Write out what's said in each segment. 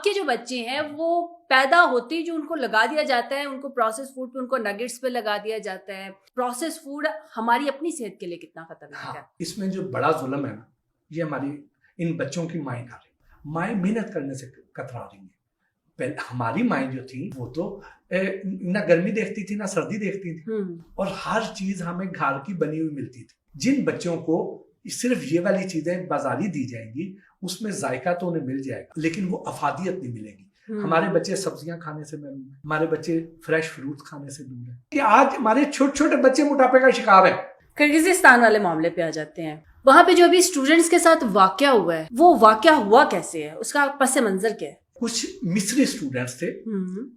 کے جو بچے ہیں وہ پیدا ہوتے ہی جو ان کو لگا دیا جاتا ہے، ان کو پروسیس فوڈ پہ، ان کو نگیٹس پہ لگا دیا جاتا ہے. پروسیس فوڈ ہماری اپنی صحت کے لیے کتنا خطرناک ہے؟ اس میں جو بڑا ظلم ہے نا، یہ ہماری ان بچوں کی مائیں کر رہی ہیں. مائیں محنت کرنے سے کترا رہی ہیں. پہلے ہماری مائیں جو تھی وہ تو نہ گرمی دیکھتی تھی نہ سردی دیکھتی تھی، اور ہر چیز ہمیں گھر کی بنی ہوئی ملتی تھی. جن بچوں کو صرف یہ والی چیزیں بازاری دی جائیں گی، اس میں ذائقہ تو انہیں مل جائے گا لیکن وہ افادیت نہیں ملے گی. ہمارے بچے سبزیاں کھانے سے محروم ہیں، ہمارے بچے فریش فروٹ کھانے سے دور ہیں. کہ آج ہمارے چھوٹے چھوٹے بچے موٹاپے کا شکار ہیں. کرغزستان والے معاملے پہ آ جاتے ہیں. وہاں پہ جو ابھی اسٹوڈنٹس کے ساتھ واقعہ ہوا ہے، وہ واقعہ ہوا کیسے ہے؟ اس کا پس منظر کیا ہے؟ کچھ مصری اسٹوڈنٹس تھے،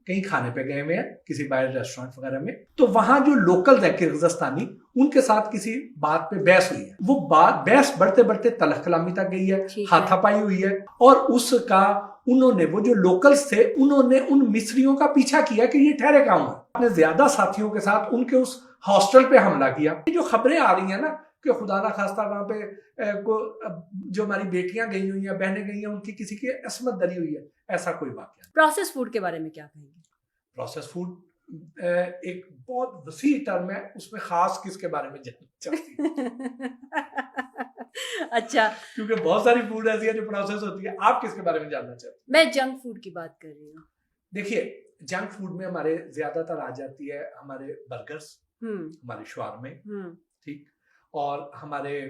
کہیں کھانے پہ گئے ہوئے ہیں کسی باہر ریسٹورینٹ وغیرہ میں، تو وہاں جو لوکل ہے کرغزستانی، ان کے ساتھ کسی بات پہ بحث ہوئی ہے. وہ بحث بڑھتے بڑھتے تلخ کلامی تک گئی ہے، ہاتھا پائی ہوئی ہے، اور اس کا انہوں نے، وہ جو لوکلز تھے، انہوں نے ان مصریوں کا پیچھا کیا کہ یہ ٹھہرے کہاں ہیں. اپنے زیادہ ساتھیوں کے ساتھ ان کے اس ہاسٹل پہ حملہ کیا. یہ جو خبریں آ رہی ہیں نا کہ خدا نہ خواستہ وہاں پہ جو ہماری بیٹیاں گئی ہوئی ہیں، بہنیں گئی ہیں، ان کی کسی کی عصمت دری ہوئی ہے، ایسا کوئی واقعہ نہیں. پروسیس فوڈ کے بارے میں کیا کہیں گے؟ پروسیس فوڈ ایک بہت وسیع ٹرم ہے، اس میں خاص کس کے بارے میں جاننا چاہتی ہے؟ اچھا، کیونکہ بہت ساری فوڈ ایسی ہے جو پروسیس ہوتی ہے. آپ کس کے بارے میں جاننا چاہتے ہیں؟ میں جنک فوڈ کی بات کر رہی ہوں. دیکھیے، جنک فوڈ میں ہمارے زیادہ تر آ جاتی ہے ہمارے برگرز، ہمارے شاورمے، ٹھیک، اور ہمارے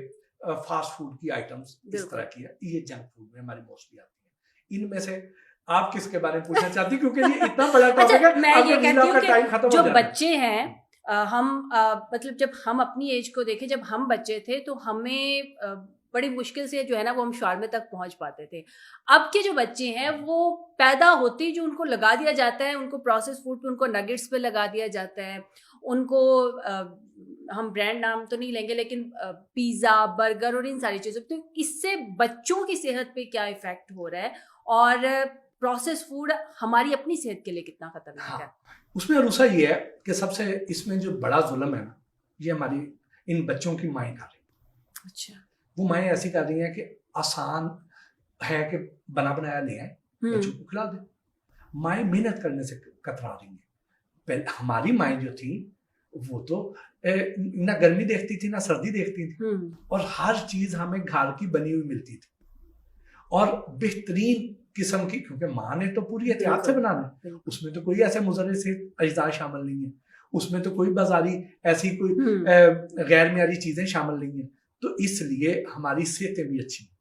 فاسٹ فوڈ کی آئٹمز اس طرح کی ہے. یہ جنک فوڈ میں ہماری موسٹلی آتی ہیں. ان میں سے آپ کس کے بارے میں پوچھنا چاہتی ہیں؟ کیونکہ یہ اتنا بڑا ٹاپک ہے. میں یہ کہتی ہوں کہ جو بچے ہیں، ہم مطلب جب ہم اپنی ایج کو دیکھیں، جب ہم بچے تھے تو ہمیں بڑی مشکل سے جو ہے نا وہ ہم شاورمے تک پہنچ پاتے تھے. اب کے جو بچے ہیں وہ پیدا ہوتے ہی جو ان کو لگا دیا جاتا ہے، ان کو پروسیس فوڈ پہ، ان کو نگیٹس پہ لگا دیا جاتا ہے. ان کو ہم برانڈ نام تو نہیں لیں گے لیکن پیزا، برگر اور ان ساری چیزوں پہ، تو اس سے بچوں کی صحت پہ کیا ایفیکٹ ہو رہا ہے، اور پروسیس فوڈ ہماری اپنی صحت کے لیے کتنا خطرناک ہے؟ اس میں عروسہ یہ ہے کہ سب سے اس میں جو بڑا ظلم ہے نا، یہ ہماری ان بچوں کی مائیں کر رہی ہیں. اچھا، وہ مائیں ایسی کر رہی ہیں کہ آسان ہے کہ بنا بنایا لے آئیں، بچوں کو کھلا دیں. مائیں محنت کرنے سے کترا رہی ہیں. پہلے ہماری مائیں جو تھیں وہ تو نہ گرمی دیکھتی تھی نہ سردی دیکھتی تھی، اور ہر چیز ہمیں گھر کی بنی ہوئی ملتی تھی، اور بہترین قسم کی، کیونکہ ماں نے تو پوری احتیاط سے بنانا ہے. اس میں تو کوئی ایسے مضر سے اجزاء شامل نہیں ہیں، اس میں تو کوئی بازاری ایسی کوئی غیر معیاری چیزیں شامل نہیں ہیں. تو اس لیے ہماری صحتیں بھی اچھی ہیں،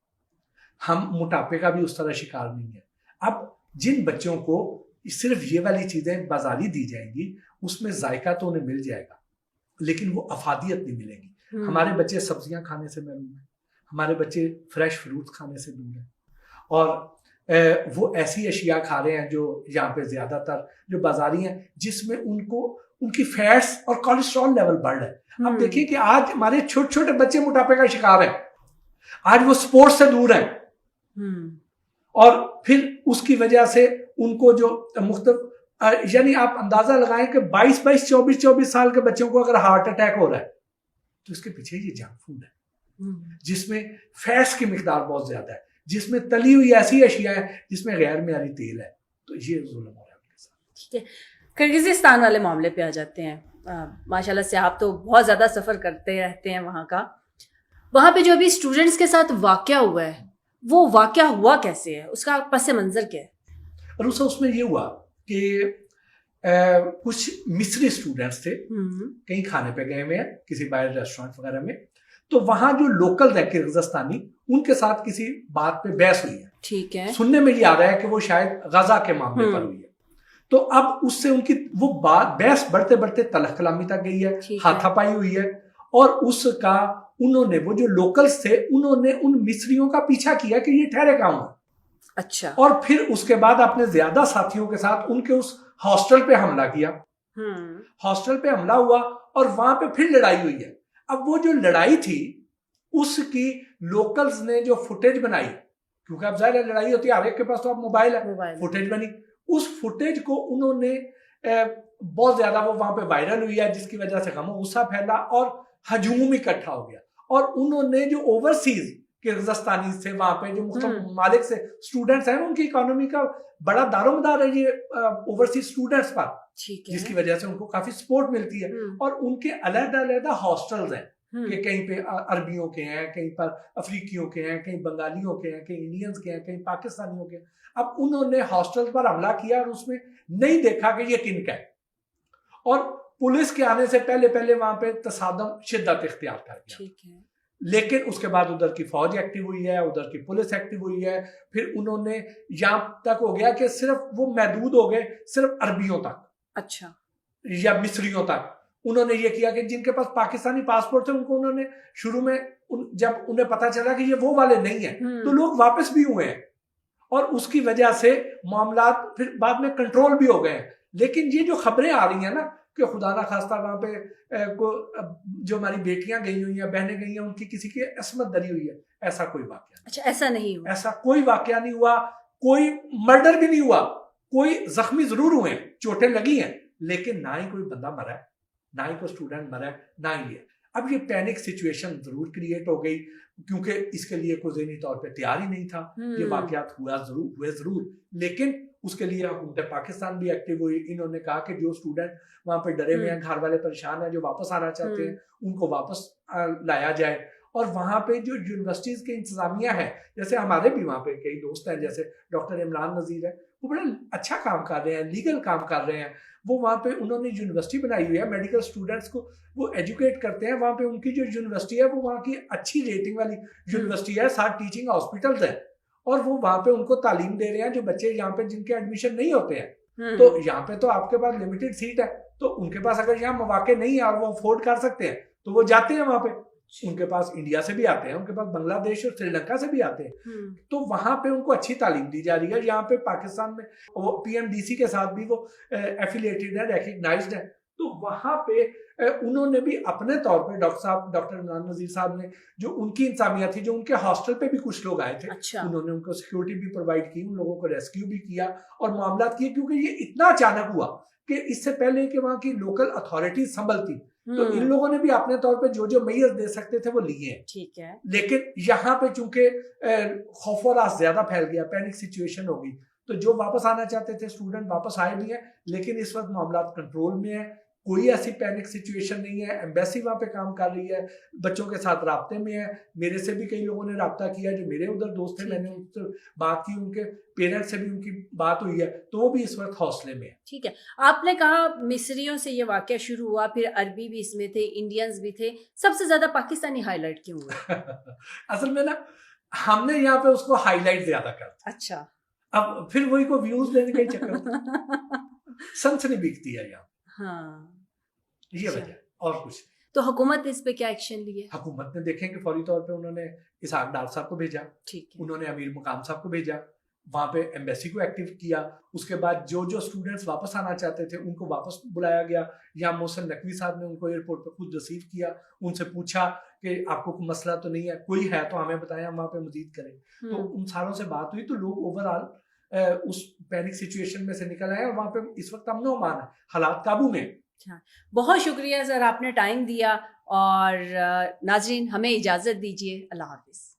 ہم موٹاپے کا بھی اس طرح شکار نہیں ہے. اب جن بچوں کو صرف یہ والی چیزیں بازاری دی جائیں گی، اس میں ذائقہ تو انہیں مل جائے گا لیکن وہ افادیت نہیں ملے گی. ہمارے بچے سبزیاں کھانے سے محروم ہیں، ہمارے بچے فریش فروٹ کھانے سے دور ہیں، اور وہ ایسی اشیاء کھا رہے ہیں جو یہاں پہ زیادہ تر جو بازاری ہیں، جس میں ان کی فیٹس اور کولیسٹرول لیول بڑھ رہا ہے. اب دیکھیے کہ آج ہمارے چھوٹے چھوٹے بچے موٹاپے کا شکار ہیں، آج وہ سپورٹس سے دور ہیں، اور پھر اس کی وجہ سے ان کو جو مختلف، یعنی آپ اندازہ لگائیں کہ 24 سال کے بچوں کو اگر ہارٹ اٹیک ہو رہا ہے تو اس کے پیچھے یہ جنک فوڈ ہے، جس میں فیٹس کی مقدار بہت زیادہ ہے، جس میں تلی ہوئی ایسی اشیاء ہے جس میں غیر معیاری تیل ہے. تو یہ ظلم ہو رہا ہے ان کے ساتھ. ٹھیک ہے، کرغزستان والے معاملے پہ آ جاتے ہیں. ماشاءاللہ سے آپ تو بہت زیادہ سفر کرتے رہتے ہیں وہاں کا. وہاں پہ جو ابھی اسٹوڈنٹس کے ساتھ واقعہ ہوا ہے، وہ واقعہ ہوا کیسے ہے؟ اس کا پس منظر کیا ہے؟ عروسہ اس میں یہ ہوا کہ کچھ مصری اسٹوڈنٹس تھے، کہیں کھانے پہ گئے ہوئے ہیں کسی باہر ریسٹورینٹ وغیرہ میں، تو وہاں جو لوکل ہے کرغزستانی، ان کے ساتھ کسی بات پہ بحث ہوئی ہے. ٹھیک ہے، سننے میں یہ آ رہا ہے کہ وہ شاید غزہ کے معاملے پر ہوئی ہے. تو اب اس سے ان کی وہ بحث بڑھتے بڑھتے تلخ کلامی تک گئی ہے، ہاتھا پائی ہوئی ہے، اور اس کا انہوں نے، وہ جو لوکلز تھے، انہوں نے ان مصریوں کا پیچھا کیا کہ یہ ٹھہرے کہاں ہیں. اچھا، اور پھر اس کے بعد اپنے زیادہ ساتھیوں کے ساتھ ان کے اس ہاسٹل پہ حملہ کیا. ہاسٹل پہ حملہ ہوا اور وہاں پہ پھر لڑائی ہوئی ہے. اب وہ جو لڑائی تھی اس کی لوکلز نے جو فوٹیج بنائی، کیونکہ اب ظاہر لڑائی ہوتی ہے، ہر ایک کے پاس تو اب موبائل ہے، فوٹیج بنی، اس فوٹیج کو انہوں نے بہت زیادہ وہ وہاں پہ وائرل ہوئی ہے، جس کی وجہ سے غم و غصہ پھیلا اور ہجوم اکٹھا ہو گیا. اور انہوں نے جو اوورسیز کرغزستانی سے وہاں پہ جو مختلف ممالک سے اسٹوڈنٹس ہیں ان کی اکانومی کا بڑا دارومدار ہے یہ اوورسیز اسٹوڈنٹس پر, جس کی وجہ سے ان کو کافی سپورٹ ملتی ہے. اور ان کے علیحدہ علیحدہ ہاسٹلز ہیں کہ کہیں پہ عربیوں کے ہیں, کہیں پر افریقیوں کے ہیں, کہیں بنگالیوں کے ہیں, کہیں انڈینز کے ہیں, کہیں پاکستانیوں کے ہیں. اب انہوں نے ہاسٹل پر حملہ کیا اور اس میں نہیں دیکھا کہ یہ کن کا ہے, اور پولیس کے آنے سے پہلے وہاں پہ تصادم شدت اختیار کر گیا. لیکن اس کے بعد ادھر کی فوج ایکٹیو ہوئی ہے, ادھر کی پولیس ایکٹیو ہوئی ہے. پھر انہوں نے یہاں تک ہو گیا کہ صرف وہ محدود ہو گئے صرف عربیوں تک, اچھا, یا مصریوں تک. انہوں نے یہ کیا کہ جن کے پاس پاکستانی پاسپورٹ تھے ان کو انہوں نے شروع میں جب انہیں پتا چلا کہ یہ وہ والے نہیں ہیں تو لوگ واپس بھی ہوئے ہیں, اور اس کی وجہ سے معاملات پھر بعد میں کنٹرول بھی ہو گئے ہیں. لیکن یہ جو خبریں آ رہی ہیں نا کہ خدا نہ خواستہ وہاں پہ جو ہماری بیٹیاں گئی ہوئی ہیں, بہنیں گئی ہیں, ان کی کسی کی عصمت دری ہوئی ہے, ایسا کوئی واقعہ نہیں. اچھا, ایسا نہیں ہوا, ایسا کوئی واقعہ نہیں ہوا, کوئی مرڈر بھی نہیں ہوا, کوئی زخمی ضرور ہوئے ہیں, چوٹیں لگی ہیں, لیکن نہ ہی کوئی بندہ مرا ہے, نہ ہی کوئی اسٹوڈنٹ مرا ہے, نہ ہی یہ. اب یہ پینک سچویشن ضرور کریٹ ہو گئی کیونکہ اس کے لیے کوئی ذہنی طور پہ تیار ہی نہیں تھا. یہ واقعات ہوئے ضرور, لیکن اس کے لیے حکومت پاکستان بھی ایکٹیو ہوئی. انہوں نے کہا کہ جو اسٹوڈنٹ وہاں پہ ڈرے ہوئے ہیں, گھر والے پریشان ہیں, جو واپس آنا چاہتے ہیں ان کو واپس لایا جائے. اور وہاں پہ جو یونیورسٹیز کے انتظامیہ ہے, جیسے ہمارے بھی وہاں پہ کئی دوست ہیں, جیسے ڈاکٹر عمران نذیر ہے, وہ بڑا اچھا کام کر رہے ہیں, لیگل کام کر رہے ہیں. وہ وہاں پہ انہوں نے یونیورسٹی بنائی ہوئی ہے, میڈیکل اسٹوڈنٹس کو وہ ایجوکیٹ کرتے ہیں. وہاں پہ ان کی جو یونیورسٹی ہے وہ وہاں کی اچھی ریٹنگ والی یونیورسٹی ہے, 7 ٹیچنگ ہاسپٹلز ہیں, اور وہ وہاں پہ ان کو تعلیم دے رہے ہیں. جو بچے یہاں پہ جن کے ایڈمیشن نہیں ہوتے ہیں, تو یہاں پہ تو آپ کے پاس لمیٹڈ سیٹ ہے, تو ان کے پاس اگر یہاں مواقع نہیں ہے اور وہ افورڈ کر سکتے ہیں تو وہ جاتے ہیں وہاں پہ. ان کے پاس انڈیا سے بھی آتے ہیں, ان کے پاس بنگلہ دیش اور سری لنکا سے بھی آتے ہیں, تو وہاں پہ ان کو اچھی تعلیم دی جا رہی ہے. یہاں پہ پاکستان میں وہ پی ایم ڈی سی کے ساتھ بھی وہ ایفیلیٹڈ ہے, ریکگنائزڈ ہے. تو وہاں پہ انہوں نے بھی اپنے طور پہ ڈاکٹر عمران نذیر صاحب نے, جو ان کی انتظامیہ تھی, جو ان کے ہاسٹل پہ بھی کچھ لوگ آئے تھے, انہوں نے ان کو سیکیورٹی بھی پرووائڈ کی, ان لوگوں کو ریسکیو بھی کیا اور معاملات کیے. کیونکہ یہ اتنا اچانک ہوا کہ اس سے پہلے کہ وہاں کی لوکل اتھارٹیز سنبھلتی, تو ان لوگوں نے بھی اپنے طور پہ جو میئر دے سکتے تھے وہ لیے ہیں. ٹھیک ہے, لیکن یہاں پہ چونکہ خوف و راس زیادہ پھیل گیا, پینک سچویشن ہو گئی, تو جو واپس آنا چاہتے تھے اسٹوڈنٹ واپس آئے بھی ہیں. لیکن اس وقت معاملات کنٹرول میں ہیں, کوئی ایسی پینک سچویشن نہیں ہے. ایمبیسی وہاں پہ کام کر رہی ہے, بچوں کے ساتھ رابطے میں ہے. میرے سے بھی کئی لوگوں نے رابطہ کیا جو میرے ادھر دوست تھے, میں نے ان سے بات کی, ان کے پیرنٹ سے بھی ان کی بات ہوئی ہے, تو وہ بھی اس وقت حوصلے میں ہے. ٹھیک ہے, آپ نے کہا مصریوں سے یہ واقعہ شروع ہوا, پھر عربی بھی اس میں تھے, انڈینز بھی تھے, سب سے زیادہ پاکستانی ہائی لائٹ کیوں ہوئے؟ اصل میں نا ہم نے یہاں پہ اس کو ہائی لائٹ زیادہ کرتے. اچھا, اب پھر وہی کو ویوز لینے کا ہی چکر, سنسنی بکتی ہے یہاں. ہاں, یہ وجہ اور کچھ. تو حکومت نے اس پہ کیا ایکشن لیے؟ حکومت نے دیکھیں کہ فوری طور پہ انہوں نے اسحاق ڈار صاحب کو بھیجا, انہوں نے امیر مقام صاحب کو بھیجا, وہاں پہ ایمبیسی کو ایکٹیو کیا. اس کے بعد جو اسٹوڈنٹس واپس آنا چاہتے تھے ان کو واپس بلایا گیا. یا محسن نقوی صاحب نے ان کو ایئرپورٹ پہ خود ریسیو کیا, ان سے پوچھا کہ آپ کو کوئی مسئلہ تو نہیں ہے, کوئی ہے تو ہمیں بتائیں, ہم وہاں پہ مزید کریں. تو ان ساروں سے بات ہوئی, تو لوگ اوور آل اس پینک سچویشن میں سے نکل آئے, اور وہاں پہ اس وقت امن و امان ہے, حالات قابو میں. بہت شکریہ سر, آپ نے ٹائم دیا, اور ناظرین ہمیں اجازت دیجیے, اللہ حافظ.